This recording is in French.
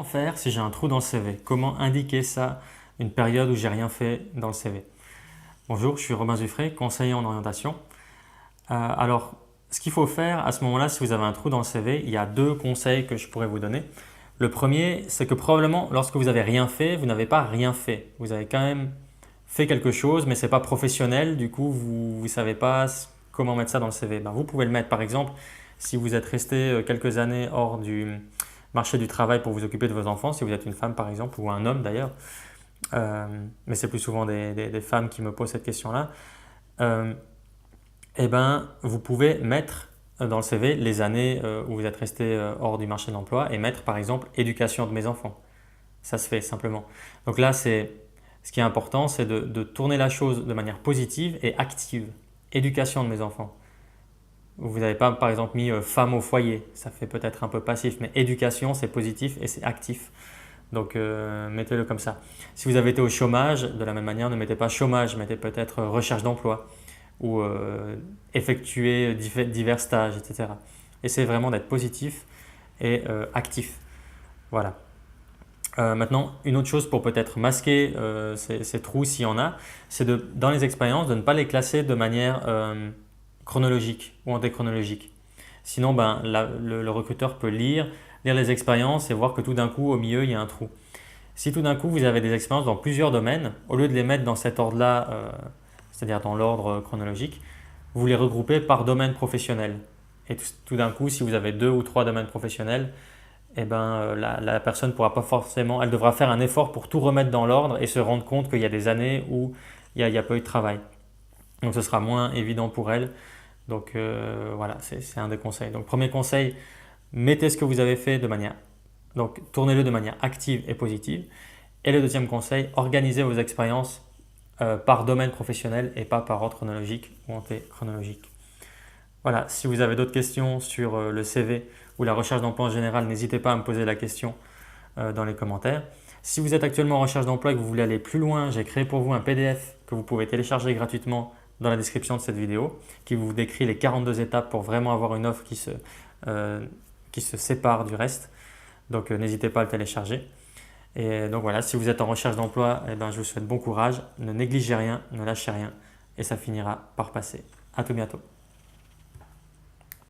Comment faire si j'ai un trou dans le CV? Comment indiquer ça, une période où j'ai rien fait dans le CV? Bonjour, je suis Robin Zuffray, conseiller en orientation. Alors, ce qu'il faut faire à ce moment-là, si vous avez un trou dans le CV, il y a deux conseils que je pourrais vous donner. Le premier, c'est que probablement, lorsque vous n'avez rien fait, vous n'avez pas rien fait. Vous avez quand même fait quelque chose, mais ce n'est pas professionnel. Du coup, vous ne savez pas comment mettre ça dans le CV. Ben, vous pouvez le mettre, par exemple, si vous êtes resté quelques années hors du marché du travail pour vous occuper de vos enfants, si vous êtes une femme par exemple, ou un homme d'ailleurs, mais c'est plus souvent des femmes qui me posent cette question-là, eh ben, vous pouvez mettre dans le CV les années où vous êtes resté hors du marché de l'emploi et mettre par exemple éducation de mes enfants. Ça se fait simplement. Donc là, ce qui est important, c'est de tourner la chose de manière positive et active. Éducation de mes enfants. Vous n'avez pas par exemple mis femme au foyer, ça fait peut-être un peu passif, mais éducation c'est positif et c'est actif. Donc mettez-le comme ça. Si vous avez été au chômage, de la même manière, ne mettez pas chômage, mettez peut-être recherche d'emploi ou effectuer divers stages, etc. Essayez vraiment d'être positif et actif. Voilà. Maintenant, une autre chose pour peut-être masquer ces trous s'il y en a, c'est dans les expériences de ne pas les classer de manière chronologique ou antéchronologique. Sinon, ben, le recruteur peut lire les expériences et voir que tout d'un coup, au milieu, il y a un trou. Si tout d'un coup, vous avez des expériences dans plusieurs domaines, au lieu de les mettre dans cet ordre-là, c'est-à-dire dans l'ordre chronologique, vous les regroupez par domaine professionnel. Et tout d'un coup, si vous avez deux ou trois domaines professionnels, eh ben, la personne pourra pas forcément, elle devra faire un effort pour tout remettre dans l'ordre et se rendre compte qu'il y a des années où il n'y a pas eu de travail. Donc ce sera moins évident pour elle. Donc voilà, c'est un des conseils. Donc premier conseil, mettez ce que vous avez fait de manière, donc tournez-le de manière active et positive. Et le deuxième conseil, organisez vos expériences par domaine professionnel et pas par ordre chronologique ou antéchronologique. Voilà, si vous avez d'autres questions sur le CV ou la recherche d'emploi en général, n'hésitez pas à me poser la question dans les commentaires. Si vous êtes actuellement en recherche d'emploi et que vous voulez aller plus loin, j'ai créé pour vous un PDF que vous pouvez télécharger gratuitement dans la description de cette vidéo qui vous décrit les 42 étapes pour vraiment avoir une offre qui se sépare du reste. Donc n'hésitez pas à le télécharger. Et donc voilà, si vous êtes en recherche d'emploi, eh ben, je vous souhaite bon courage, ne négligez rien, ne lâchez rien et ça finira par passer. À tout bientôt.